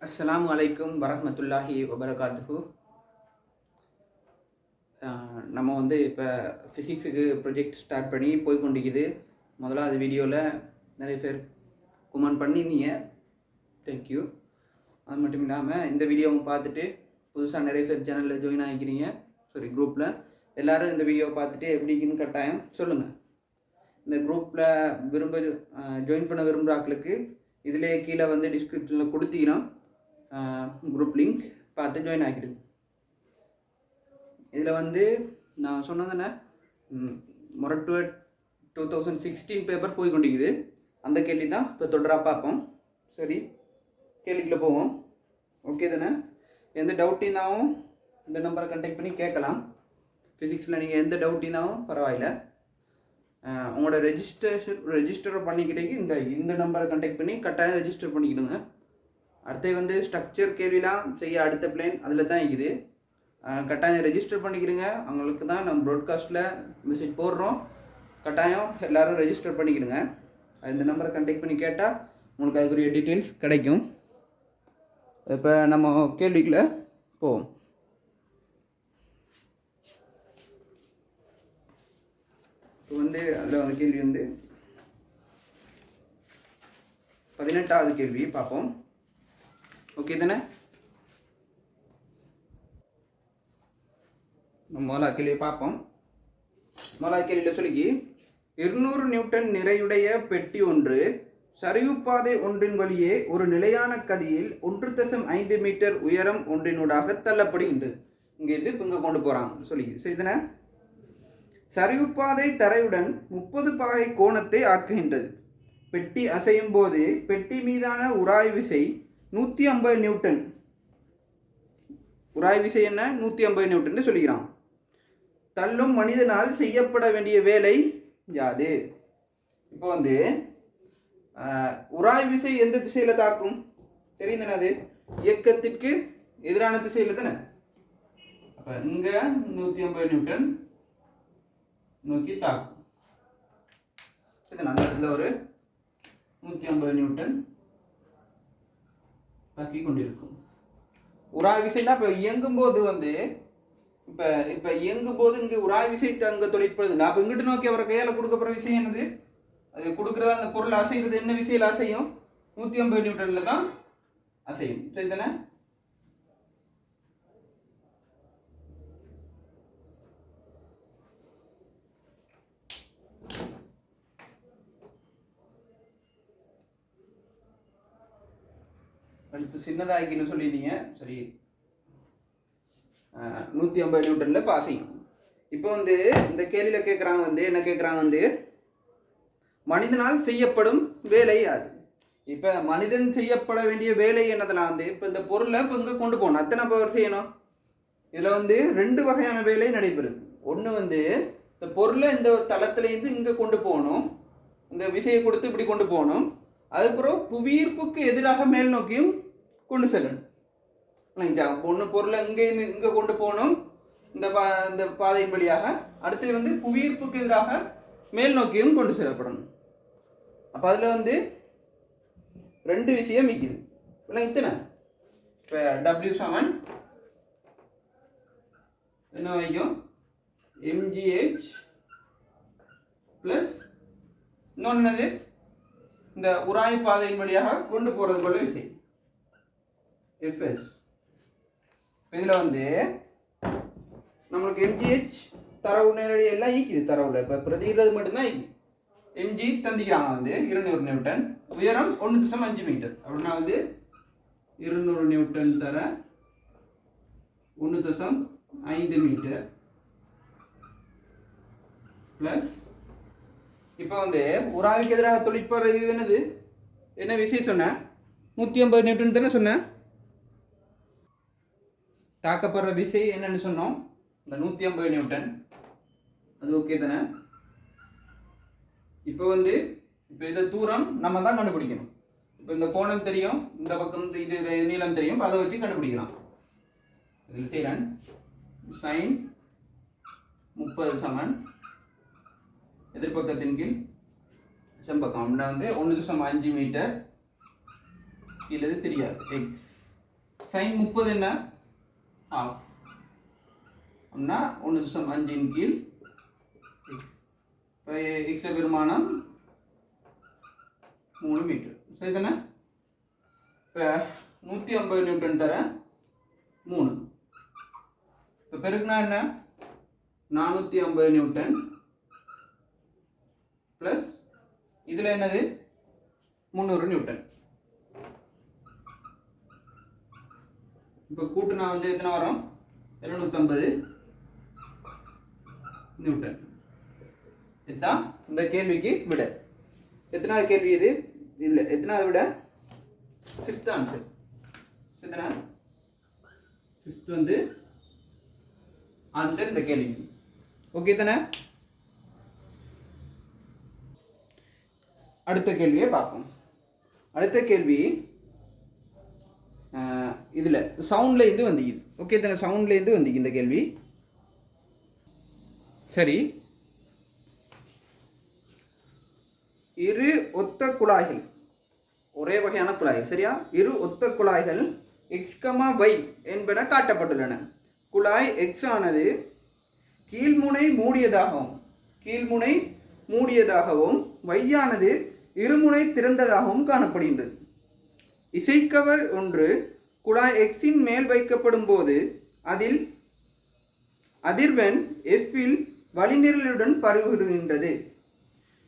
அஸ்ஸலாமு அலைக்கும் வரஹ்மத்துல்லாஹி வபரகாத்துஹு. நம்ம வந்து இப்போ ஃபிசிக்ஸுக்கு ப்ரொஜெக்ட் ஸ்டார்ட் பண்ணி போய் கொண்டிருக்குது. முதலாவது வீடியோவில் நிறைய பேர் கமெண்ட் பண்ணியிருந்தீங்க, தேங்க்யூ. அது மட்டும் இல்லாமல் இந்த வீடியோவை பார்த்துட்டு புதுசாக நிறைய பேர் சேனலில் ஜாயின் ஆகிக்கிறீங்க, குரூப்பில். எல்லோரும் இந்த வீடியோவை பார்த்துட்டு எப்படின்னு கட்டாயம் சொல்லுங்கள். இந்த குரூப்பில் ஜாயின் பண்ண விரும்புகிறாக்களுக்கு இதிலே கீழே வந்து டிஸ்கிரிப்ஷனில் கொடுத்தீங்கன்னா குரூப் லிங்க் பார்த்து ஜாயின் ஆகிடுங்க. இதில் வந்து நான் சொன்னதுன்னா மொரட்டுவ 2016 பேப்பர் போய் கொண்டிருக்குது. அந்த கேள்வி தான் இப்போ தொடராக பார்ப்போம். சரி, கேள்விக்குள்ளே போவோம். ஓகே தானே? எந்த டவுட் இருந்தாலும் இந்த நம்பரை கான்டாக்ட் பண்ணி கேட்கலாம். ஃபிசிக்ஸில் நீங்கள் எந்த டவுட் இருந்தாலும் பரவாயில்ல. உங்களோட ரெஜிஸ்டர் பண்ணிக்கிறதுக்கு இந்த நம்பரை கான்டாக்ட் பண்ணி கட்டாயம் ரெஜிஸ்டர் பண்ணிக்கிடுங்க. அடுத்து வந்து ஸ்ட்ரக்சர் கேள்விலாம் செய்ய அடுத்த பிளேன் அதில் தான் இருக்குது. கட்டாயம் ரெஜிஸ்டர் பண்ணிக்கிடுங்க. அவங்களுக்கு தான் நம்ம ப்ராட்காஸ்ட்டில் மெசேஜ் போடுறோம். கட்டாயம் எல்லோரும் ரெஜிஸ்டர் பண்ணிக்கிடுங்க. இந்த நம்பரை கான்டாக்ட் பண்ணி கேட்டால் உங்களுக்கு அதுக்குரிய டீட்டெயில்ஸ் கிடைக்கும். இப்போ நம்ம கேள்விக்குள்ள போவோம். இப்போ வந்து அதில் வந்து கேள்வி வந்து 18வது கேள்வி பார்ப்போம். ஓகே தானே? முதலாவது கேள்வியை பார்ப்போம். முதலாவது கேள்வியில் சொல்லி 200 நியூட்டன் நிறையுடைய பெட்டி ஒன்று சரிவுப்பாதை ஒன்றின் வழியே ஒரு நிலையான கதியில் 1.5 மீட்டர் உயரம் ஒன்றினூடாக தள்ளப்படுகின்றது. இங்கே இது இங்கே கொண்டு போகிறாங்க சொல்லி சரிதானே? சரிவுப்பாதை தரையுடன் 30 பாகை கோணத்தை ஆக்குகின்றது. பெட்டி அசையும் போது பெட்டி மீதான உராய் விசை 150 நியூட்டன். உராய் விசை என்ன? 150 நியூட்டன் சொல்லிக்கிறான். தள்ளும் மனிதனால் செய்யப்பட வேண்டிய வேலை யாது? இப்போ வந்து உராய் விசை எந்த திசையில் தாக்கும் தெரியும் தானே? அது இயக்கத்திற்கு எதிரான திசையில் தானே. அப்போ இங்கே 150 நியூட்டன் நோக்கி தாக்கும். அந்த இடத்துல ஒரு 150 நியூட்டன் தாக்கி கொண்டிருக்கும். உராய் விசைனா இப்போ இயங்கும்போது வந்து இப்போ இயங்கும்போது இங்கே உராய் விசை அங்கே தொழிற்படுது. அப்போ இங்கிட்டு நோக்கி அவரை கையால் கொடுக்கப்படுற விஷயம் என்னது? அது கொடுக்குறதா அந்த பொருள் அசைகிறது என்ன விசையில் அசையும்? 150 நியூட்டனில் தான் அசையும். சரிதானே? அடுத்து சின்னதாகின்னு சொல்லியிருந்தீங்க. சரி, 150 நியூட்டனில் இப்போ அசையும். இப்போ வந்து இந்த கேள்வியில் கேட்குறாங்க வந்து என்ன கேட்குறாங்க வந்து மனிதனால் செய்யப்படும் வேலை அது. இப்போ மனிதன் செய்யப்பட வேண்டிய வேலை என்னதெல்லாம் வந்து இப்போ இந்த பொருளை இப்போ இங்கே கொண்டு போகணும். அத்தனை பவர் செய்யணும். இதில் வந்து 2 வகையான வேலை நடைபெறுது. ஒன்று வந்து இந்த பொருளை இந்த தளத்துலேருந்து இங்கே கொண்டு போகணும், இந்த விசையை கொடுத்து இப்படி கொண்டு போகணும். அதுக்கப்புறம் புவியீர்ப்புக்கு எதிராக மேல் நோக்கியும் கொண்டு செல்லணும். ஒன்று பொருளை இங்கே கொண்டு போகணும் இந்த பாதையின் வழியாக. அடுத்து வந்து புவியீர்ப்புக்கு எதிராக மேல் நோக்கியும் கொண்டு செல்லப்படணும். அப்போ அதில் வந்து 2 விஷயம் மிக்குது. இத்தனை இப்போ W சமன் என்ன வைக்கும்? mgh ப்ளஸ் இன்னொன்று இந்த உராய் பாதையின் வழியாக கொண்டு போகிறது போல விசை fs. இதில் வந்து நம்மளுக்கு mgh தரவு நேரடி எல்லாம் ஈக்குது. தரவுல இப்போ பிரதிகிறது மட்டும்தான் ஈக்குது. mg தந்திக்கிறாங்க வந்து 200 நியூட்டன், உயரம் 1.5 மீட்டர். அப்படின்னா வந்து 200 நியூட்டன் தர 1.5 மீட்டர் பிளஸ் இப்போ வந்து உராய்வுக்கு எதிராக தொழிற்படுறது என்னது? என்ன விஷயம் சொன்னேன்? 150 நியூட்டன் தானே சொன்னேன். தாக்கப்படுற விசை என்னன்னு சொன்னோம்? இந்த 150 நியூட்டன். அது ஓகே தானே? இப்போ வந்து இந்த தூரம் நம்ம தான் கண்டுபிடிக்கணும். இப்போ இந்த கோணம் தெரியும், இந்த பக்கம் இது நீளம் தெரியும், அதை வச்சு கண்டுபிடிக்கலாம். இதில் செய்கிறேன். சைன் 30 சமன் எதிர்பக்கத்தின் கீழ் செம்பக்கம். அப்படின்னா வந்து 1.5 மீட்டர் கீழே தெரியாது எக்ஸ் sin 30 என்ன half அப்படின்னா 1/5 கீழ் இப்போ x பெருமானம் 3 மீட்டர். சரி தானே? இப்போ 150 நியூட்டன் தர 3 இப்போ பெருக்குனா என்ன 450 நியூட்டன் ப்ளஸ் இதில் என்னது 300 நியூட்டன். இப்போ கூட்டுனா வந்து எத்தனை வரும் 750 நியூட்டன். இதுதான் இந்த கேள்விக்கு விட. எத்தனாவது கேள்வி இது? இல்லை, எத்தனாவது விட? 5th answer. எத்தனை 5th வந்து ஆன்சர் இந்த கேள்விக்கு. ஓகே தானே? அடுத்த கேள்வியை பார்ப்போம். அடுத்த கேள்வி இதில் சவுண்ட்லேருந்து வந்திக்குது. ஓகே தானே? சவுண்ட்லேருந்து வந்திக்கு இந்த கேள்வி. சரி, இரு ஒத்த குழாய்கள், ஒரே வகையான குழாய்கள், சரியா? இரு ஒத்த குழாய்கள் x, y என்பன காட்டப்பட்டுள்ளன. குழாய் x ஆனது கீழ்முனை மூடியதாகவும் y ஆனது இருமுனை திறந்ததாகவும் காணப்படுகின்றது. இசைக்கவர் ஒன்று குழாய் எக்ஸின் மேல் வைக்கப்படும் போது அதில் அதிர்வெண் எஃப்பில் வளிநிரலுடன் பரவுகின்றது.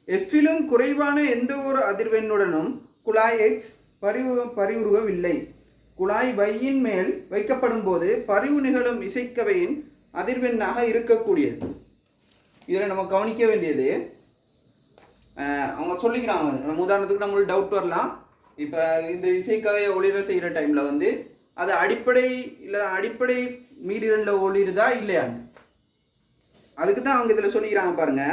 எஃப்பிலும் குறைவான எந்த ஒரு அதிர்வெண்ணுடனும் குழாய் எக்ஸ் பரிவுருவவில்லை. குழாய் வையின் மேல் வைக்கப்படும் போது பரிவு நிகழும் இசைக்கவையின் அதிர்வெண்ணாக இருக்கக்கூடியது. இதில் நம்ம கவனிக்க வேண்டியது, அவங்க சொல்லிக்கிறாங்க. நம்ம உதாரணத்துக்கு நம்மளுக்கு டவுட் வரலாம். இப்போ இந்த இசைக்கவையை ஒளிர செய்கிற டைமில் வந்து அது அடிப்படை மீறிகளில் ஒளிருதா இல்லையா? அதுக்கு தான் அவங்க இதில் சொல்லிக்கிறாங்க பாருங்க.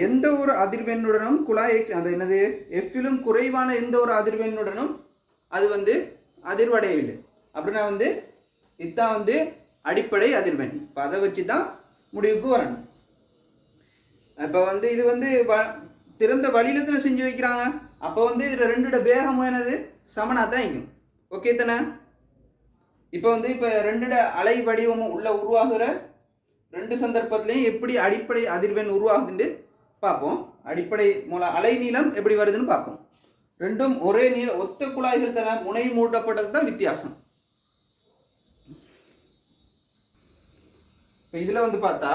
எந்த ஒரு அதிர்வெண்ணுடனும் குழாய் எக்ஸ் அந்த என்னது எஃப்பிலும் குறைவான எந்த ஒரு அதிர்வெண்ணுடனும் அது வந்து அதிர்வடையவில்லை. அப்படின்னா வந்து இதுதான் வந்து அடிப்படை அதிர்வெண். இப்போ அதை வச்சு தான் முடிவுக்கு வரணும். இப்போ வந்து இது வந்து திறந்த வழியில் தானே செஞ்சு வைக்கிறாங்க. அப்போ வந்து இதில் ரெண்டோட வேகமும் என்னது சமனாக தான் இருக்கும். ஓகே தானே? இப்போ வந்து இப்போ ரெண்டோட அலை வடிவமும் உள்ள உருவாகிற ரெண்டு சந்தர்ப்பத்திலையும் எப்படி அடிப்படை அதிர்வெண் உருவாகுதுன்னு பார்ப்போம். அடிப்படை அலை நீளம் எப்படி வருதுன்னு பார்ப்போம். ரெண்டும் ஒரே ஒத்த குழாய்கள் தானே, முனை மூடப்பட்டது தான் வித்தியாசம். இப்போ இதில் வந்து பார்த்தா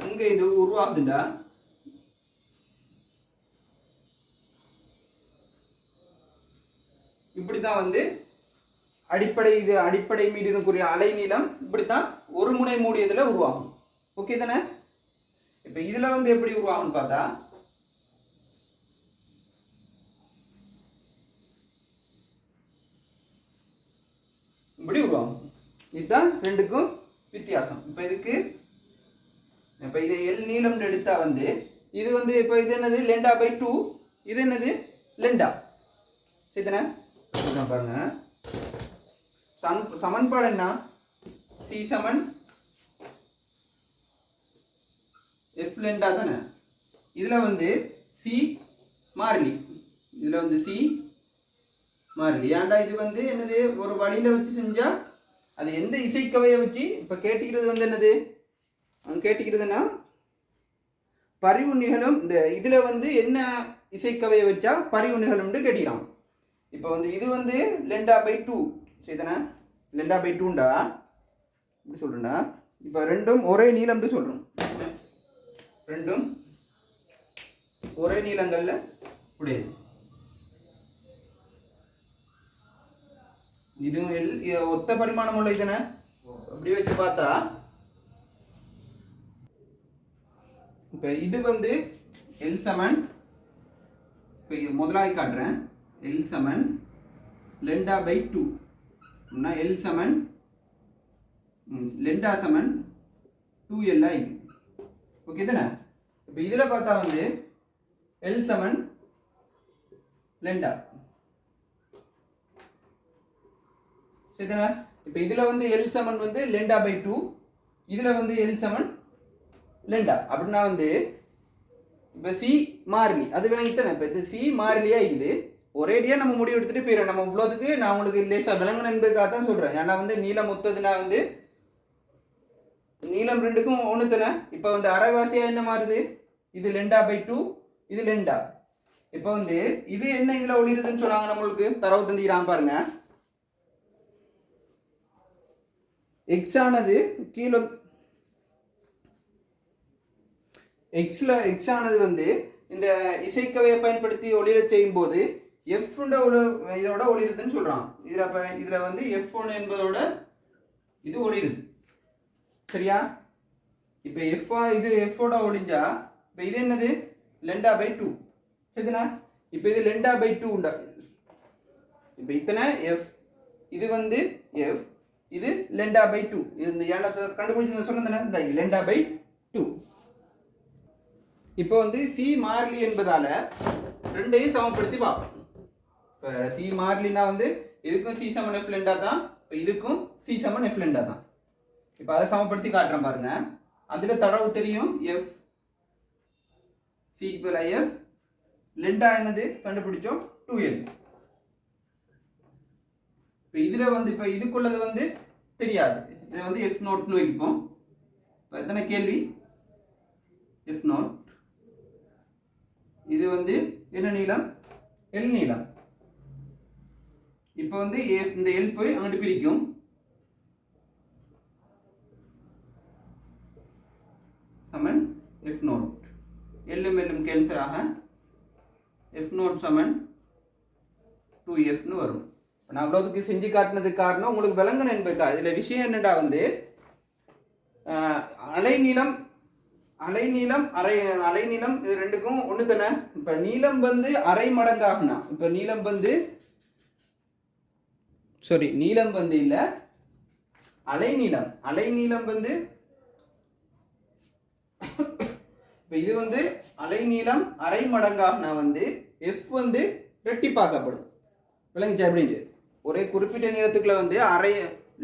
இங்கே இது உருவாகுதுண்டா, இப்படித்தான் வந்து அடிப்படை மீடியனுக்குரிய அலை நீளம் இப்படித்தான் ஒரு முனை மூடியதில் உருவாகும். ஓகே தானே? இப்போ இதில் வந்து எப்படி உருவாகும்னு பார்த்தா இப்படி உருவாகும். இதுதான் ரெண்டுக்கும் வித்தியாசம். இப்போ இது எல் நீளம் எடுத்தா வந்து இது வந்து இப்போ இது என்னது λ/2, இது என்னது λ. சரிதானே? பாருங்க, சமன்பாடு என்ன? C = F λ தானே. இதில் வந்து C மாறிலி, ஏன்டா இது வந்து என்னது ஒரு வழியில் வச்சு செஞ்சா அது எந்த இசைக்கவையை வச்சு இப்போ கேட்டுக்கிறது வந்து என்னது கேட்டுக்கிறதுனா பரிவு நிகழும். இந்த இதில் வந்து என்ன இசைக்கவையை வச்சா பரிவு நிகழும்னு கேட்டுக்கிறான். இப்போ வந்து இது வந்து λ/2 சரிதானே? λ/2ண்டா இப்படி சொல்கிறேன்டா. இப்போ ரெண்டும் ஒரே நீளம்னு சொல்கிறோம். ரெண்டும் ஒரே நீளங்களில் உடையது. இதுவும் ஒத்த பரிமாணம் உள்ள இதுதானே. அப்படி வச்சு பார்த்தா இப்போ இது வந்து L = இப்போ முதலாக காட்டுறேன். L = λ/2 L = λ = 2L. ஓகே தானே? இப்போ இதில் பார்த்தா வந்து L = λ. சரிதானே? இப்போ இதில் வந்து L = வந்து λ/2, இதில் வந்து L = λ. அப்படின்னா வந்து இப்போ C மாறிலி அது விளங்கித்தானே. இப்போ இது C மாறிலியாக இருக்குது. ஒரேடியாக நம்ம முடிவு எடுத்துகிட்டு போயிடும். நம்ம இவ்வளோதுக்கு நான் உங்களுக்கு லேசாக விளங்கணும் என்பதுக்காக தான் சொல்கிறேன். ஏன்னா வந்து நீளம் மொத்ததுனா வந்து நீளம் ரெண்டுக்கும் ஒன்று தானே. இப்போ வந்து அரைவாசியாக என்ன மாறுது, இது λ/2, இது λ. இப்போ வந்து இது என்ன இதில் ஒளிருதுன்னு சொன்னாங்க, நம்மளுக்கு தரவு தந்திக்கிறாங்க பாருங்க. எக்ஸ் ஆனது கீழே எக்ஸ் ஆனது வந்து இந்த இசைக்கவையை பயன்படுத்தி ஒளிர செய்யும் போது எஃப் இதோட ஒளிருதுன்னு சொல்றான். இதுல வந்து F1 என்பதோட இது ஒளிருது. சரியா? இப்ப இது F-ஓட ஒளிஞ்சா இப்ப இது என்னது λ/2. சரிதானா? இப்ப இது λ/2 உண்டா. இப்ப இத்தனை F, இது வந்து F, இது λ/2. இது ஏன்னா கண்டுபிடிச்சு சொன்னதானே இந்த λ/2. இப்போ வந்து சி மாறிலி என்பதால ரெண்டையும் சமப்படுத்தி பார்ப்போம். இப்போ சி மாறிலினா வந்து இதுக்கும் சி சமன் எஃப் லெண்டா தான், இப்போ இதுக்கும் சி சமன் எஃப் லெண்டா தான். இப்போ அதை சமப்படுத்தி காட்டுறேன் பாருங்க. அதில் தரவு தெரியும் எஃப் சி எஃப் லெண்டா என்னது கண்டுபிடிச்சோம் 2L. இப்போ இதில் வந்து இப்போ இதுக்குள்ளது வந்து தெரியாது, இதை வந்து எஃப் நோட்னு வைப்போம். இப்போ எத்தனை கேள்வி, எஃப் நோட். இது வந்து என்ன நீளம், எல் நீளம். இப்போ வந்து இந்த எல் போய் அங்கிட்டு பிரிக்கும். சமன் எஃப் நோட், எல்லும் எல்லும் கேன்சல் ஆக எஃப் நோட் சமன் 2Fன்னு வரும். நான் அவ்வளோதுக்கு செஞ்சு காட்டினதுக்கு காரணம் உங்களுக்கு விளங்கணும் என்பதுக்கா. இதில் விஷயம் என்னடா வந்து அலைநீளம் அலைநீளம் இது ரெண்டுக்கும் ஒன்று தானே. இப்போ நீளம் வந்து அரை மடங்காகனா, இப்போ நீளம் வந்து இல்லை அலைநீளம் வந்து இப்போ இது வந்து அலைநீளம் அரை மடங்காகனா வந்து எஃப் வந்து ரெட்டிப்பாக்கப்படும். விளங்குச்சா? அப்படின்ட்டு ஒரே குறிப்பிட்ட நீளத்துக்குள்ள வந்து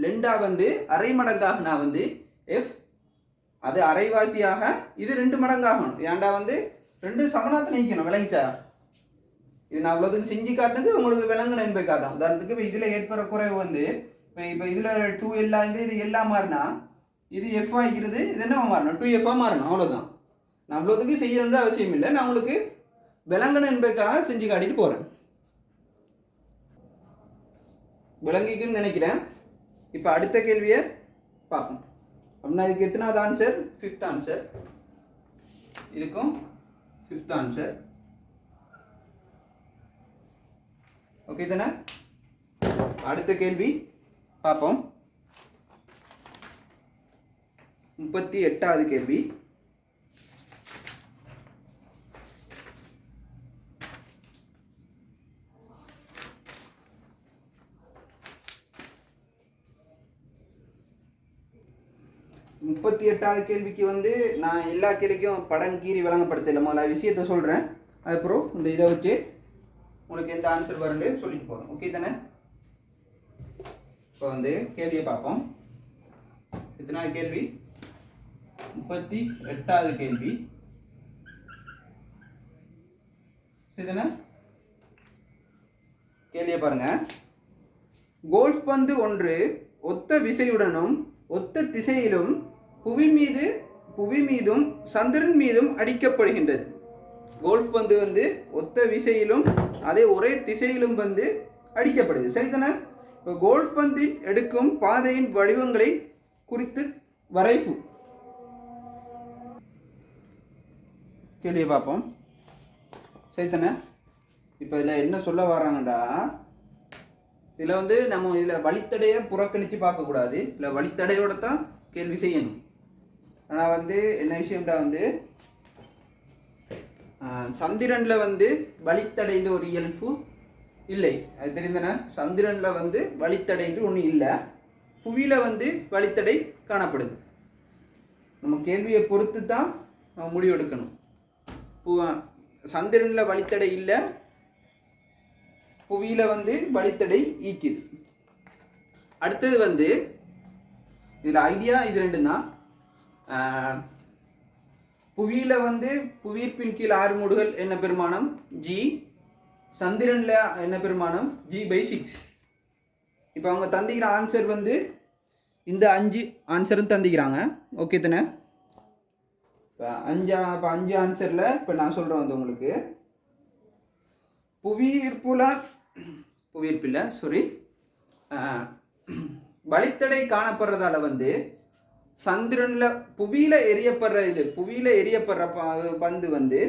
லெண்டா வந்து அரை மடங்காகனா வந்து எஃப் அது அரைவாசியாக இது 2 மடங்காகணும். ஏன்டா வந்து 2 சமனாத்தை நீக்கணும். விளங்கிச்சா? இது நான் அவ்வளோதுக்கு செஞ்சு காட்டுறது உங்களுக்கு விளங்கணும் என்பதுக்காக தான். உதாரணத்துக்கு இப்போ இதில் ஏற்படுற குறைவு வந்து இப்போ இதில் 2L ஆகுது, இது எல்லாம் மாறினா இது எஃப் ஆகிக்கிறது, இது என்ன மாறணும் 2F மாறணும். அவ்வளோதான். நான் அவ்வளோதுக்கு செய்யணுன்ற அவசியம் இல்லை, நான் உங்களுக்கு விளங்கணும் என்பதுக்காக செஞ்சு காட்டிட்டு போகிறேன். விளங்கிக்குன்னு நினைக்கிறேன். இப்போ அடுத்த கேள்வியை பார்ப்போம். அப்படின்னா இதுக்கு எத்தனாவது ஆன்சர், 5th ஆன்சர். இதுக்கும் 5th ஆன்சர். ஓகே தானே? அடுத்த கேள்வி பார்ப்போம். 38வது கேள்வி. கேள்விக்கு வந்து நான் எல்லா கேள்விக்கும் படம் கீறி விளங்கப்படுத்தல. முதல்ல விஷயத்த சொல்கிறேன், அதுக்கப்புறம் இந்த இதை வச்சு உங்களுக்கு எந்த ஆன்சர் வரும்னு சொல்லிட்டு போகிறோம். ஓகே தானே? இப்போ வந்து கேள்வியை பார்ப்போம். எத்தனாவது கேள்வி, 38வது கேள்வி. சரிதானே? கேள்வியை பாருங்க. கோல்ஃப் பந்து ஒன்று ஒத்த விசையுடனும் ஒத்த திசையிலும் புவி மீதும் சந்திரன் மீதும் அடிக்கப்படுகின்றது. கோல்ஃப் பந்து வந்து ஒத்த விசையிலும் அதே ஒரே திசையிலும் வந்து அடிக்கப்படுது. சரிதானே? இப்போ கோல்ஃப் பந்தில் எடுக்கும் பாதையின் வடிவங்களை குறித்து வரைவு. கேள்வியை பார்ப்போம். சரிதானே? இப்போ இதில் என்ன சொல்ல வராங்கடா, இதில் வந்து நம்ம இதில் வழித்தடையை புறக்கணித்து பார்க்கக்கூடாது. இல்லை வழித்தடையோட தான் கேள்வி செய்யணும். ஆனால் வந்து என்ன விஷயம்டா வந்து சந்திரனில் வந்து வழித்தடைன்ற ஒரு இயல்பு இல்லை, அது தெரிந்தன. சந்திரனில் வந்து வழித்தடைன்று ஒன்று இல்லை, புவியில் வந்து வழித்தடை காணப்படுது. நம்ம கேள்வியை பொறுத்து தான் நம்ம முடிவெடுக்கணும். சந்திரனில் வழித்தடை இல்லை, புவியில் வந்து வழித்தடை ஈக்குது. அடுத்தது வந்து இதில் ஐடியா இது ரெண்டு தான். புவியில் வந்து புவியீர்ப்பின் கீழ் ஆறுமுடுகள் என்ன பெருமானம் G, சந்திரனில் என்ன பெருமானம் G/6. இப்போ அவங்க தந்திக்கிற ஆன்சர் வந்து இந்த 5 ஆன்சரும் தந்திக்கிறாங்க. ஓகே தானே? இப்போ 5 ஆன்சரில் இப்போ நான் சொல்கிறேன் வந்து உங்களுக்கு புவியீர்ப்பில் வழித்தடை காணப்படுறதால வந்து சந்திரனில் புவியில் எரியப்படுற பந்து வந்து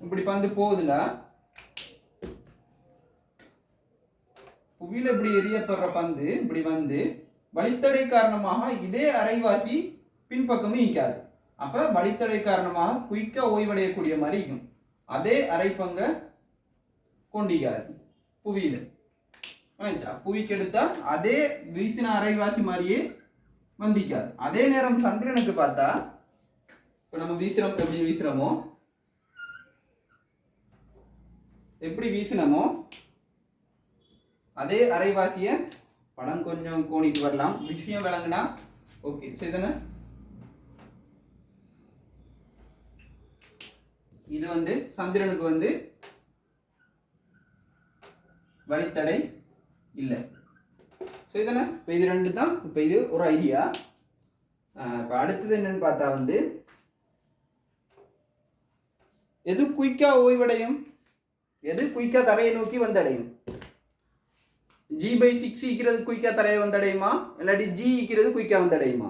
இப்படி பந்து போகுதுல, புவியில் இப்படி எரியப்படுற பந்து இப்படி வந்து வழித்தடை காரணமாக இதே அரைவாசி பின்பக்கமும் ஈக்காது. அப்போ வழித்தடை காரணமாக குயிக்கா ஓய்வடையக்கூடிய மாதிரி இருக்கும். அதே அரைப்பங்க கொண்டிக்காது புவியில். புவிக்கு எடுத்தா அதே வீசின அரைவாசி மாதிரியே வந்திக்காது. அதே நேரம் சந்திரனுக்கு பார்த்தா இப்போ நம்ம எப்படி வீசினமோ அதே அரைவாசியை படம் கொஞ்சம் கோணிட்டு வரலாம், விஷயம் விளங்குனா ஓகே சரிதானே? இது வந்து சந்திரனுக்கு வந்து வழித்தடை இல்லை சரிதானே? இப்போ இது 2 தான். இப்போ இது ஒரு ஐடியா. இப்போ அடுத்தது என்னன்னு பார்த்தா வந்து எது குயிக்கா ஓய்வடையும், எது குயிக்கா தரையை நோக்கி வந்தடையும்? G/6 ஈக்கிறது குயிக்கா தரையை வந்தடையுமா, இல்லாட்டி G ஈக்கிறது குயிக்கா வந்தடையுமா?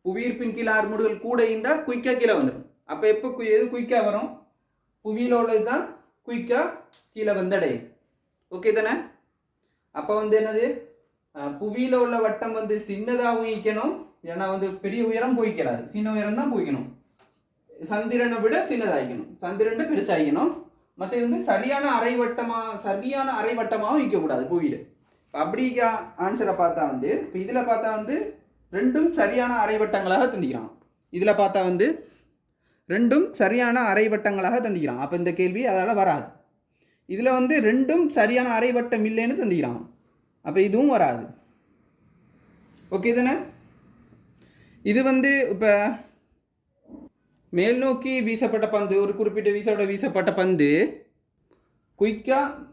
புவியீர்ப்பின் கீழே ஆர்முடுகள் கூட இருந்தால் குயிக்கா கீழே வந்துடும். அப்போ எப்போ எது குயிக்கா வரும்? புவியில் உள்ளது தான் குயிக்கா கீழே வந்தடையும். ஓகே தானே? அப்போ வந்து என்னது, புவியில் உள்ள வட்டம் வந்து சின்னதாகவும் ஈக்கணும், ஏன்னா வந்து பெரிய உயரம் போய்க்கிறாது, சின்ன உயரம் தான் போய்க்கணும். சந்திரனை விட சின்னதாகிக்கணும், சந்திரன் பெருசாகிக்கணும். மற்ற வந்து சரியான அரைவட்டமாகவும் ஈக்கக்கூடாது புவியில். அப்படி ஆன்சரை பார்த்தா வந்து இப்போ இதில் பார்த்தா வந்து 2ம் சரியான அரைவட்டங்களாக தந்திக்கிறான். இதில் பார்த்தா வந்து 2ம் சரியான அரைவட்டங்களாக தந்திக்கிறான். அப்போ இந்த கேள்வி அதால் வராது. இதில் வந்து 2ம் சரியான அரைவட்டம் இல்லைன்னு தந்திக்கிறான். அப்போ இதுவும் வராது. ஓகே தானே? இது வந்து இப்போ மேல் நோக்கி வீசப்பட்ட பந்து, ஒரு குறிப்பிட்ட வீசப்பட்ட பந்து குயிக்காக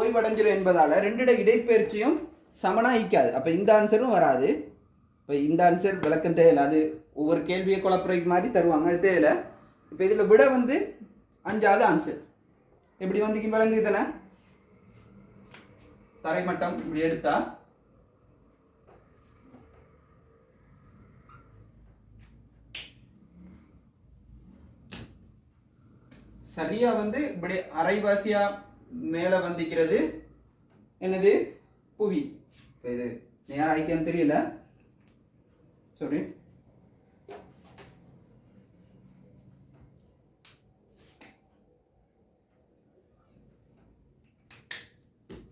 ஓய்வடைஞ்சிடும் என்பதால் 2 இடைப்பெயர்ச்சியும் சமனாக ஈக்காது. அப்போ இந்த ஆன்சரும் வராது. இப்போ இந்த ஆன்சர் விளக்கம் தேவையில்லை, அது ஒவ்வொரு கேள்வியை குழப்பறைக்கு மாதிரி தருவாங்க, அது தேவையில்லை. இப்போ இதில் விட வந்து 5வது ஆன்சர் எப்படி வந்து விளங்கு தானே? தரைமட்டம் இப்படி எடுத்தா சரியா வந்து இப்படி அரைவாசியா மேலே வந்திக்கிறது என்னது, புவி. இப்போ இது நேரம் ஆயிக்கான்னு தெரியல, சாரி.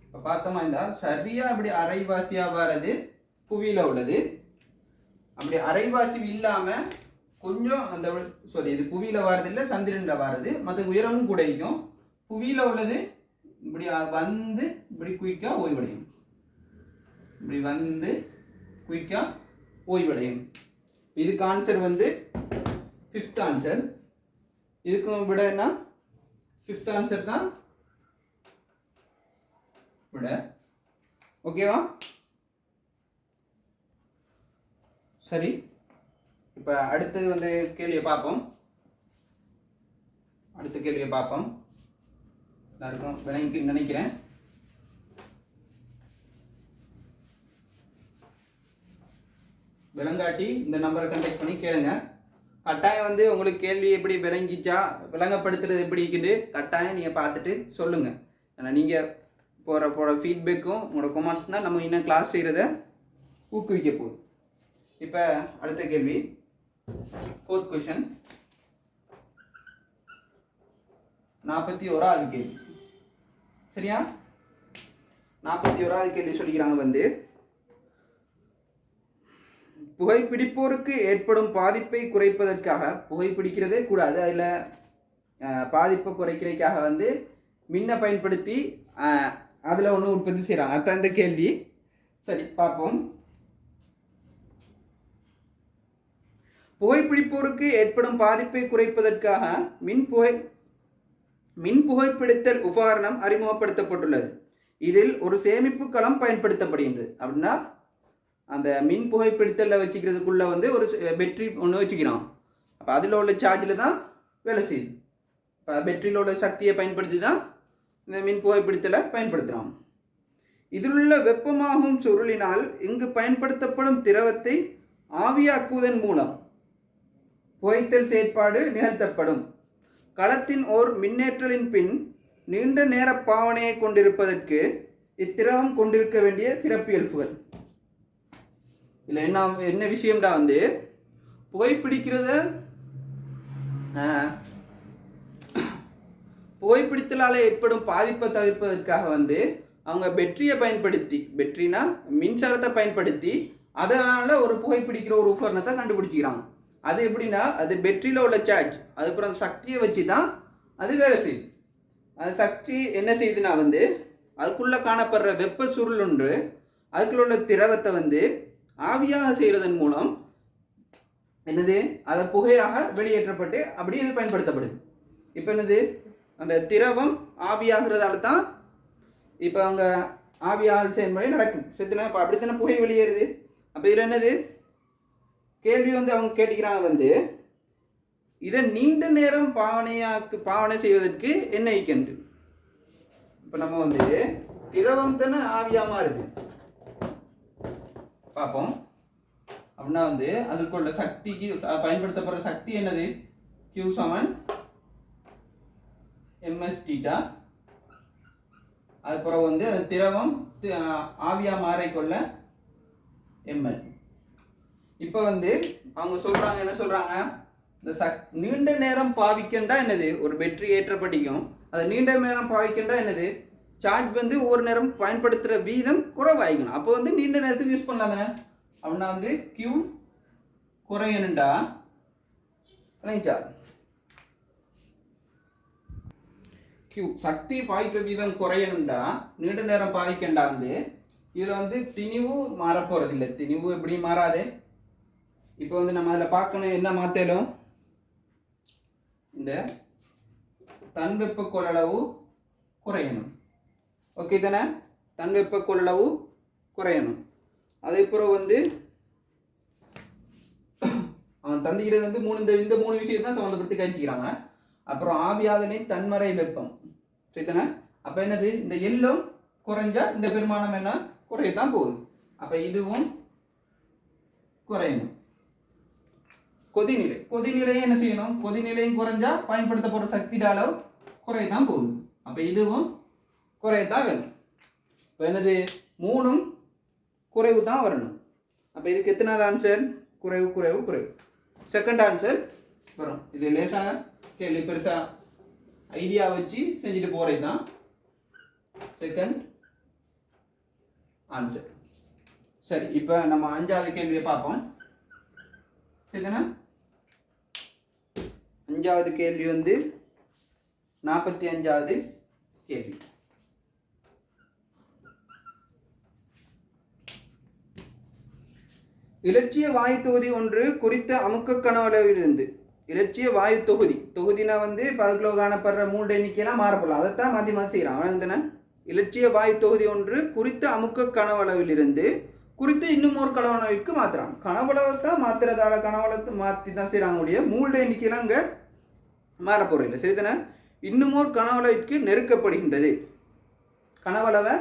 இப்போ பார்த்தோமா இருந்தால் சரியா அப்படி அரைவாசியா வர்றது புவியில் உள்ளது. அப்படி அரைவாசி இல்லாமல் கொஞ்சம் அந்த இது புவியில் வாரதில்லை, சந்திரனில் வாரது. மற்ற உயரமும் கூடைக்கும். புவியில் உள்ளது இப்படி வந்து இப்படி குயிக்காக ஓய்வடையும், இப்படி வந்து குயிக்காக ஓய்வடையும். இதுக்கு ஆன்சர் வந்து 5th ஆன்சர். இதுக்கும் விட என்ன 5th ஆன்சர் தான் விட. ஓகேவா? சரி, இப்போ அடுத்தது வந்து கேள்வியை பார்ப்போம். எல்லாருக்கும் விளங்கி நினைக்கிறேன். விளங்காட்டி இந்த நம்பரை கான்டாக்ட் பண்ணி கேளுங்க. கட்டாயம் வந்து உங்களுக்கு கேள்வி எப்படி விளங்கிச்சா, விளங்கப்படுத்துறது எப்படி இருக்குது கட்டாயம் நீங்கள் பார்த்துட்டு சொல்லுங்கள். ஏன்னா நீங்கள் போகிற ஃபீட்பேக்கும் உங்களோட கொமெண்ட்ஸ் தான் நம்ம இன்னும் கிளாஸ் செய்கிறத ஊக்குவிக்க போகுது. இப்போ அடுத்த கேள்வி, 4th question, 41வது கேள்வி. சரியா? 41வது கேள்வி சொல்லிக்கிறாங்க வந்து புகைப்பிடிப்போருக்கு ஏற்படும் பாதிப்பை குறைப்பதற்காக, புகைப்பிடிக்கிறதே கூடாது, அதில் பாதிப்பை குறைக்கிறதுக்காக வந்து மின்னை பயன்படுத்தி அதில் ஒன்று உற்பத்தி செய்கிறாங்க. அதுதான் இந்த கேள்வி. சரி பார்ப்போம். புகைப்பிடிப்போருக்கு ஏற்படும் பாதிப்பை குறைப்பதற்காக மின் புகைப்பிடித்தல் உபகரணம் அறிமுகப்படுத்தப்பட்டுள்ளது. இதில் ஒரு சேமிப்பு களம் பயன்படுத்தப்படுகின்றது. அப்படின்னா அந்த மின் புகைப்பிடித்தலில் வச்சுக்கிறதுக்குள்ள வந்து ஒரு பேட்டரி ஒன்று வச்சுக்கிறோம். அப்போ அதில் உள்ள சார்ஜில் தான் வேலை செய்யுது. இப்போ பேட்டரியில் உள்ள சக்தியை பயன்படுத்தி தான் இந்த மின் புகைப்பிடித்தலை பயன்படுத்துகிறோம். இதில் உள்ள வெப்பமாகும் சுருளினால் இங்கு பயன்படுத்தப்படும் திரவத்தை ஆவியாக்குவதன் மூலம் புகைத்தல் செயற்பாடு நிகழ்த்தப்படும். களத்தின் ஓர் மின்னேற்றலின் பின் நீண்ட நேர பாவனையை கொண்டிருப்பதற்கு இத்திரவம் கொண்டிருக்க வேண்டிய சிறப்பியல்புகள். இல்லை என்ன விஷயம்டா வந்து புகைப்பிடித்தலால் ஏற்படும் பாதிப்பை தவிர்ப்பதற்காக வந்து அவங்க பேட்டரியை பயன்படுத்தி, பேட்டரினா மின்சாரத்தை பயன்படுத்தி அதனால் ஒரு புகைப்பிடிக்கிற ஒரு உபகரணத்தை கண்டுபிடிச்சிக்கிறாங்க. அது எப்படின்னா அது பேட்டரியில் உள்ள சார்ஜ் அதுக்கப்புறம் அந்த சக்தியை வச்சு தான் அது வேலை செய்யுது. அது சக்தி என்ன செய்யுதுன்னா வந்து அதுக்குள்ளே காணப்படுற வெப்ப சுருள் ஒன்று அதுக்குள்ள உள்ள திரவத்தை வந்து ஆவியாக செய்கிறதன் மூலம் என்னது அதை புகையாக வெளியேற்றப்பட்டு அப்படி இது பயன்படுத்தப்படுது. இப்போ என்னது அந்த திரவம் ஆவியாகிறதால தான் இப்போ அங்கே ஆவியாகல் செயல்முறை நடக்குது. சரித்தானே? இப்போ அப்படித்தானே புகை வெளியேறுது. அப்போ இதில் என்னது கேள்வி வந்து அவங்க கேட்டுக்கிறாங்க வந்து இதை நீண்ட நேரம் பாவனை செய்வதற்கு என்ன ஈக்கண்டு. இப்போ நம்ம வந்து திரவம் தானே ஆவியாக மாறுது பார்ப்போம். அப்படின்னா வந்து அதுக்குள்ள சக்திக்கு பயன்படுத்தப்படுற சக்தி என்னது Q = ms θ. அதுக்கப்புறம் வந்து அது திரவம் ஆவியா மாறிக்கொள்ள ml. இப்போ வந்து அவங்க சொல்றாங்க என்ன சொல்றாங்க இந்த நீண்ட நேரம் பாவிக்கின்றா என்னது ஒரு பேட்டரி ஏற்றப்பட்டிக்கும். அதை நீண்ட நேரம் பாவிக்கின்றா என்னது சார்ஜ் வந்து ஒவ்வொரு நேரம் பயன்படுத்துகிற வீதம் குறைவாயிக்கணும். அப்போ வந்து நீண்ட நேரத்துக்கு யூஸ் பண்ணலாம் தானே. அப்படின்னா வந்து Q குறையணுண்டா Q சக்தி பாய்க்கிற வீதம் குறையணுண்டா நீண்ட நேரம் பாவிக்கண்டா வந்து இதில் வந்து திணிவு மாறப்போகிறதில்லை. திணிவு எப்படி மாறாது. இப்போ வந்து நம்ம அதில் பார்க்கணும் என்ன மாற்றலும் இந்த தன் வெப்ப கொள்ளளவு குறையணும். ஓகே தானே? தன் வெப்ப கொள்ளளவு குறையணும். அதுக்கப்புறம் வந்து அவன் தந்திக்கிறது வந்து இந்த மூணு விஷயத்தை தான் சம்மந்தப்படுத்தி கழிச்சிக்கிறாங்க. அப்புறம் ஆவியாதனை தன்மறை வெப்பம். சரிதானே? அப்போ என்னது இந்த எல்லும் குறைஞ்சா இந்த பெருமானம் என்ன குறையத்தான் போகுது. அப்போ இதுவும் குறையணும். கொதிநிலையை என்ன செய்யணும்? கொதிநிலையும் குறைஞ்சா பயன்படுத்தப்படுற சக்தியோட அளவு குறையத்தான் போகுது. அப்போ இதுவும் குறையத்தான் வேணும். இப்போ என்னது மூணும் குறைவு தான் வரணும். அப்போ இதுக்கு எத்தனாவது ஆன்சர்? குறைவு குறைவு குறைவு. செகண்ட் ஆன்சர் வரும். இது லேசான கேள்வி, பெருசா ஐடியா வச்சு செஞ்சுட்டு போறது தான் செகண்ட் ஆன்சர். சரி, இப்போ நம்ம 5வது கேள்வியை பார்ப்போம். சரிதானே? 5வது கேள்வி வந்து 45வது கேள்வி. இலட்சிய வாயு தொகுதி ஒன்று குறித்த அமுக்க கனவளவிலிருந்து இலட்சிய வாயு தொகுதினா வந்து இப்போ அதுக்குள்ள காணப்படுற மூன்று எண்ணிக்கையெல்லாம் மாறப்படலாம். அதைத்தான் மாற்றி செய்கிறான். அவன் இலட்சிய வாயு தொகுதி ஒன்று குறித்த அமுக்க கனவளவிலிருந்து குறித்து இன்னும் ஒரு கனவளவிற்கு மாற்றுறாங்க. கனவளவைத்தான் மாற்றுறதால கனவளத்தை மாற்றி தான் செய்கிறாங்க முடிய மூன்று எண்ணிக்கையெல்லாம் அங்கே மாறப்போகிற இல்லை. சரிதானே? இன்னும் ஒரு கனவளவிற்கு நெருக்கப்படுகின்றது. கனவளவை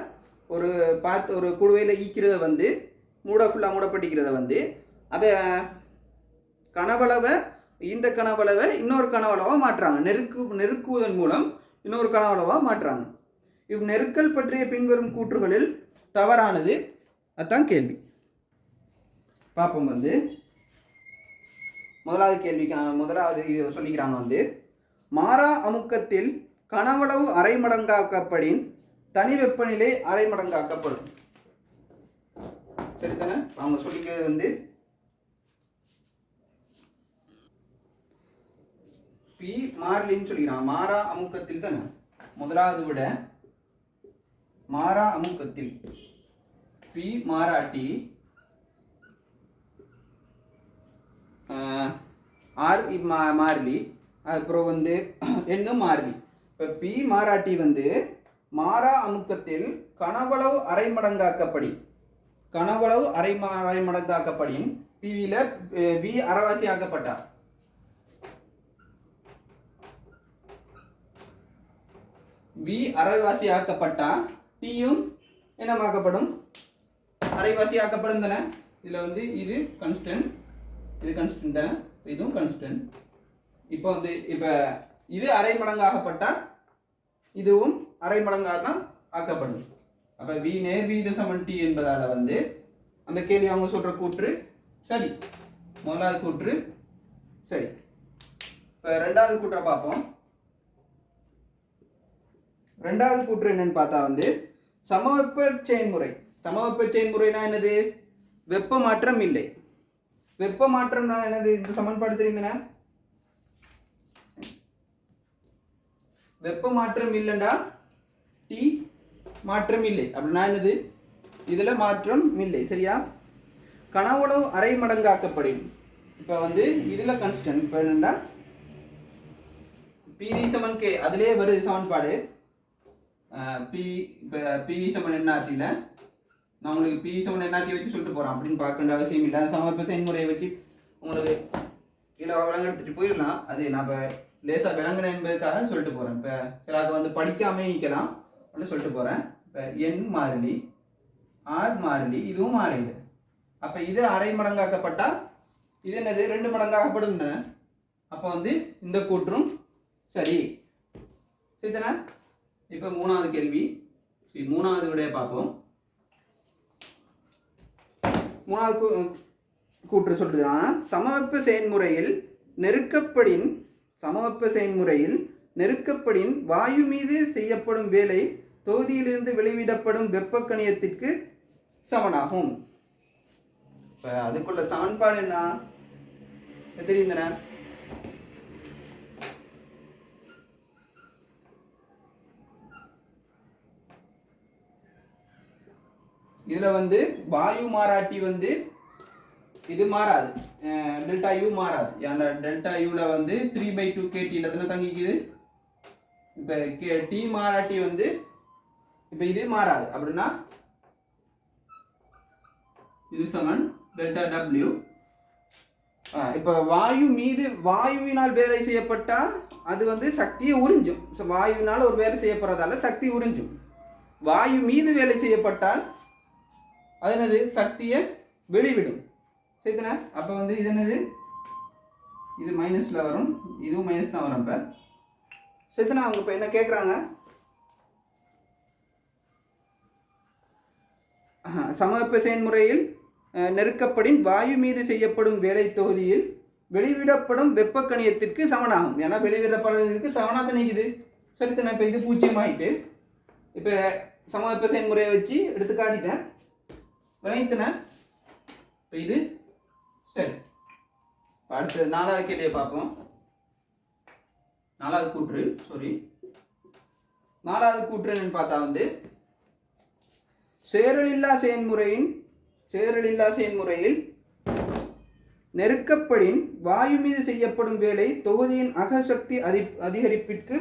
ஒரு குடுவையில் ஈக்கிறத வந்து ஃபுல்லாக மூடப்பட்டிக்கிறத வந்து அதை இந்த கனவளவை இன்னொரு கனவளவாக மாற்றுறாங்க. நெருக்குவதன் மூலம் இன்னொரு கனவளவாக மாற்றுறாங்க. நெருக்கல் பற்றிய பின்வரும் கூற்றுகளில் தவறானது. அதுதான் கேள்வி. பார்ப்போம். வந்து முதலாவது சொல்லிக்கிறாங்க வந்து மாறா அமுக்கத்தில் கனவளவு அரை மடங்காக்கப்படின் தனி வெப்பநிலை அரை மடங்காக்கப்படும். சரிதானே? அவங்க சொல்லிக்கிறது வந்து பி மாறிலின்னு சொல்லிக்கிறாங்க. மாறா அமுக்கத்தில் தானே முதலாவது விட மாறா அமுக்கத்தில் பி மாறாட்டி ஆர் மாறிலி, அதுக்கப்புறம் வந்து என்னும் மாறிலி. இப்போ பி மாறாட்டி வந்து மாறா அமுக்கத்தில் கனவளவு அரை மடங்காக்கப்படின் பிவியில் வி அரைவாசி ஆக்கப்பட்டார். வி அரைவாசி ஆக்கப்பட்டா டீயும் என்னமாக்கப்படும், அரைவாசி ஆக்கப்படும் தானே. இதில் வந்து இது கான்ஸ்டன்ட், இது கான்ஸ்டன்ட் தானே, இதுவும் கான்ஸ்டன்ட். இப்போ வந்து இப்போ இது அரை மடங்கு ஆகப்பட்டா இதுவும் அரை மடங்காக தான் ஆக்கப்படும். அப்போ வி நேர் வீத சமன் டி என்பதால் வந்து அந்த கேள்வி அவங்க சொல்கிற கூற்று சரி, முதலாவது கூற்று சரி. இப்போ ரெண்டாவது கூற்றை பார்ப்போம். ரெண்டாவது கூற்று என்னன்னு பார்த்தா வந்து சமவெப்ப செயல்முறைனா என்னது, வெப்ப மாற்றம் இல்லை. வெப்ப மாற்றம்னா என்னது, இந்த சமன்பாடு தெரியுதுன்னா, வெப்ப மாற்றம் இல்லைண்டா டி மாற்றம் இல்லை அப்படின்னா என்னது, இதுல மாற்றம் இல்லை. சரியா, கனவளவு அரை மடங்காக்கப்படும். இப்போ வந்து இதுல கான்ஸ்டன்ட். இப்போ என்னண்டா பிவி சமன் கே, அதிலே வருது சமன்பாடு. பிவி சமன் என்ஆர்டியில் நான் உங்களுக்கு பிவி சமன் என்ஆர்டி வச்சு சொல்லிட்டு போகிறேன் அப்படின்னு பார்க்க வேண்டிய அவசியம் இல்லை. அந்த சமவெப்ப செயல்முறையை வச்சு உங்களுக்கு இல்லை விளங்க எடுத்துகிட்டு போயிடலாம். அது நான் இப்போ லேசாக விளங்குனேன் என்பதுக்காக சொல்லிட்டு போகிறேன். இப்போ சிலாக்க வந்து படிக்காமே நிற்கலாம் அப்படின்னு சொல்லிட்டு போகிறேன். இப்போ என் மாறிலி, ஆர் மாறிலி, இதுவும் மாறிலி. அப்போ இது அரை மடங்காக்கப்பட்டா இது என்னது 2 மடங்காகப்படுங்க. அப்போ வந்து இந்த கூற்றும் சரி. சரிதானே. இப்போ மூணாவது கேள்வி, மூணாவது விடைய பார்ப்போம். மூணாவது கூற்று சொல்றதுனா சமவெப்ப செயல்முறையில் நெருக்கப்படின் வாயு மீது செய்யப்படும் வேலை தொகுதியிலிருந்து வெளிவிடப்படும் வெப்ப கணியத்திற்கு சமனாகும். இப்போ அதுக்குள்ள சமன்பாடு என்ன தெரியுதுண்ணா, இதுல வந்து வாயு மாறாட்டி வந்து இது மாறாது, டெல்டா யூ மாறாது. ஏன்னா டெல்டா யூல வந்து 3/2 KT தானே தங்கிக்குது. இப்போ டி மாறாட்டி வந்து இப்போ இது மாறாது அப்படின்னா இது சமன் டெல்டா டபிள்யூ. இப்போ வாயுவினால் வேலை செய்யப்பட்டா அது வந்து சக்தியை உறிஞ்சும். வாயுவினால் ஒரு வேலை செய்யப்படுறதால சக்தி உறிஞ்சும். வாயு மீது வேலை செய்யப்பட்டால் அது என்னது, சக்தியை வெளிவிடும். சரிதானே. அப்போ வந்து இது என்னது, இது மைனஸ்ல வரும், இதுவும் மைனஸ் தான் வரும். இப்போ சரிதானே. அவங்க இப்போ என்ன கேட்குறாங்க, சமவெப்ப செயல்முறையில் நெருக்கப்படின் வாயு மீது செய்யப்படும் வேலை தொகுதியில் வெளிவிடப்படும் வெப்ப கணியத்திற்கு சமனாகும். ஏன்னா வெளிவிடப்படுறதுக்கு சமனாக நீக்குது. சரிதானே. இப்போ இது 0 ஆகிட்டு இப்போ சமவெப்ப செயல்முறையை வச்சு எடுத்து காட்டிட்டேன், விளங்கிட்டேன். இப்போ இது சரி. அடுத்து நாலாவது கேள்வியை பார்ப்போம். நாலாவது கூற்று என்னன்னு பார்த்தா வந்து சேரலில்லா செயல்முறையில் நெருக்கப்படின் வாயு மீது செய்யப்படும் வேலை தொகுதியின் அகசக்தி அதிகரிப்பிற்கு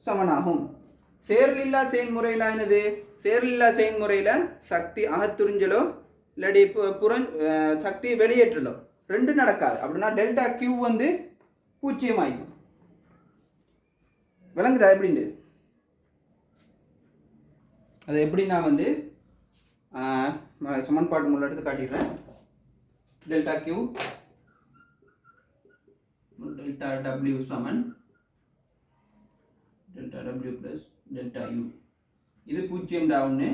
சமனாகும். சேரலில்லா செயல்முறையில் என்னது, சேரலில்லா செயல்முறையில் சக்தி அகத்துறிஞ்சலோ இல்லாட்டி சக்தி வெளியேற்றலோ ரெண்டு நடக்காது. அப்படின்னா டெல்டா கியூ வந்து 0 ஆகிக்கும். விளங்குதா எப்படின்னு? அது எப்படின்னா வந்து சமன்பாடு மூலம் எடுத்து காட்டிடுறேன். டெல்டா கியூ டெல்டா டபிள்யூ சமன் delta W plus delta U. இது 0 ஒன்று,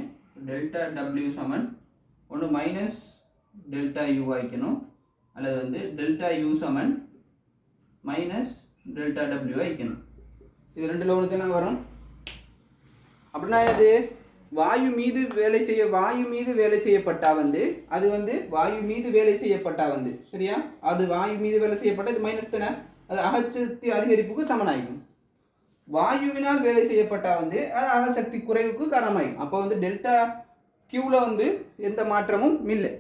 டெல்டா டபிள்யூ சமன் ஒன்று மைனஸ் டெல்டா யூ ஆகிக்கணும், அல்லது வந்து delta you Saman minus delta W ஆகிக்கணும். இது ரெண்டில் ஒன்று தானே வரும். அப்படின்னா இது வாயு மீது வேலை செய்யப்பட்டா வந்து அது வந்து வாயு மீது வேலை செய்யப்பட்டா வந்து சரியா, அது வாயு மீது வேலை செய்யப்பட்ட இது மைனஸ் தானே, அது அகசக்தி அதிகரிப்புக்கு சமனாகும். வாயுவினால் வேலை செய்யப்பட்டா வந்து அது அகசக்தி குறைவுக்கு காரணமாகும். அப்போ வந்து டெல்டா கியூல வந்து எந்த மாற்றமும் இல்லை.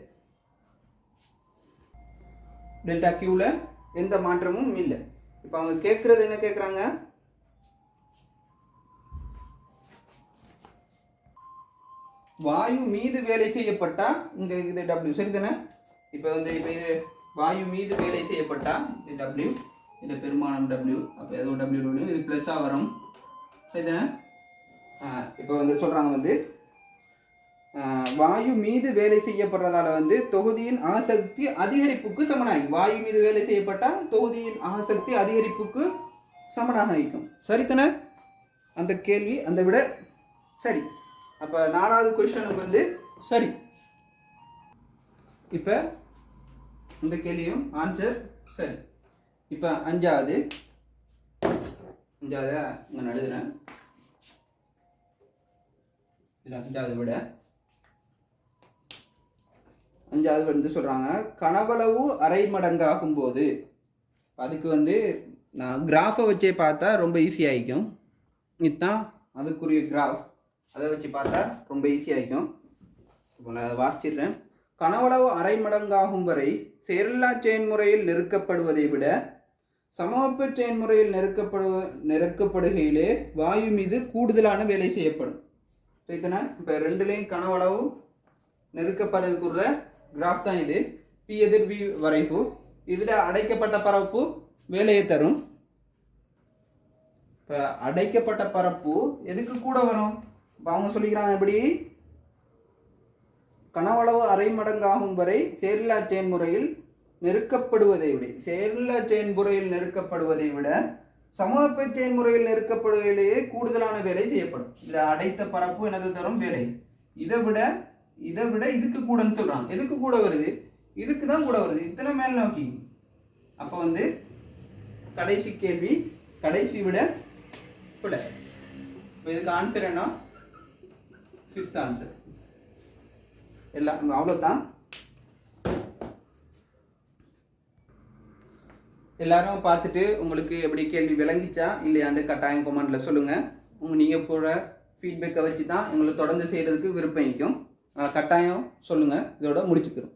டெல்டா கியூல எந்த மாற்றமும் இல்லை. இப்போ அவங்க கேட்கறது என்ன கேட்குறாங்க, வாயு மீது வேலை செய்யப்பட்டா இங்க இது W சரிதானே? இப்போ வந்து இப்போ இது வாயு மீது வேலை செய்யப்பட்டா இது W, இது பெருமானம் W, அப்போ ஏதோ W இது ப்ளஸ்ஸாக வரும் சரிதானே? இப்போ வந்து சொல்கிறாங்க வந்து வாயு மீது வேலை செய்யப்படுறதால வந்து தொகுதியின் ஆசக்தி அதிகரிப்புக்கு சமனாகும். வாயு மீது வேலை செய்யப்பட்டால் தொகுதியின் ஆசக்தி அதிகரிப்புக்கு சமனாக இருக்கும். சரிதானே? அந்த கேள்வி அந்த விட சரி. அப்போ 4வது கொஸ்டினுக்கு வந்து சரி. இப்போ இந்த கேள்வியும் ஆன்சர் சரி. இப்போ 5வது நான் எழுதுறேன். 5வது விட 5வது வந்து சொல்கிறாங்க கனவளவு அரை மடங்காகும் போது, அதுக்கு வந்து நான் கிராஃபை வச்சே பார்த்தா ரொம்ப ஈஸியாகிக்கும். இதுதான் அதுக்குரிய கிராஃப், அதை வச்சு பார்த்தா ரொம்ப ஈஸியாகிக்கும். இப்போ நான் அதை வாசிச்சிடுறேன். கனவளவு அரை மடங்காகும் வரை செயலில்லா செயன்முறையில் நெருக்கப்படுவதை விட சமவெப்ப செயன்முறையில் நெருக்கப்படுகையிலே வாயு மீது கூடுதலான வேலை செய்யப்படும். சரிதானே? இப்போ ரெண்டுலேயும் கனவளவு நெருக்கப்படுறதுக்குள்ள கிராஃப் தான் இது. பி எதிர் வி வரைப்பு. இதில் அடைக்கப்பட்ட பரப்பு வேலையை தரும். இப்போ அடைக்கப்பட்ட பரப்பு எதுக்கு கூட வரும்? இப்போ அவங்க சொல்லிக்கிறாங்க எப்படி? கனவளவு அரை மடங்காகும் வரை செயலில்லா செயன்முறையில் நெருக்கப்படுவதை விட சமவெப்ப செயன்முறையில் நெருக்கப்படுவதிலேயே கூடுதலான வேலை செய்யப்படும். இதில் அடைத்த பரப்பு என்னது தரும்? வேலை. இதை விட இதுக்கு கூடன்னு சொல்கிறாங்க. எதுக்கு கூட வருது? இதுக்கு தான் கூட வருது. இத்தனை மேல் நோக்கி. அப்போ வந்து கடைசி கேள்வி கடைசி விட பிள்ளை. இப்போ இதுக்கு ஆன்சர் என்ன? 5th answer. எல்லாம் அவ்வளோதான். எல்லாரும் பார்த்துட்டு உங்களுக்கு எப்படி கேள்வி விளங்கிச்சா இல்லையாண்டு கட்டாயம் கமெண்ட்டில் சொல்லுங்கள். நீங்கள் போகிற ஃபீட்பேக்கை வச்சு தான் எங்களை தொடர்ந்து செய்கிறதுக்கு விருப்பம் இருக்கும். கட்டாயம் சொல்லுங்கள். இதோட முடிச்சுக்கிறோம்.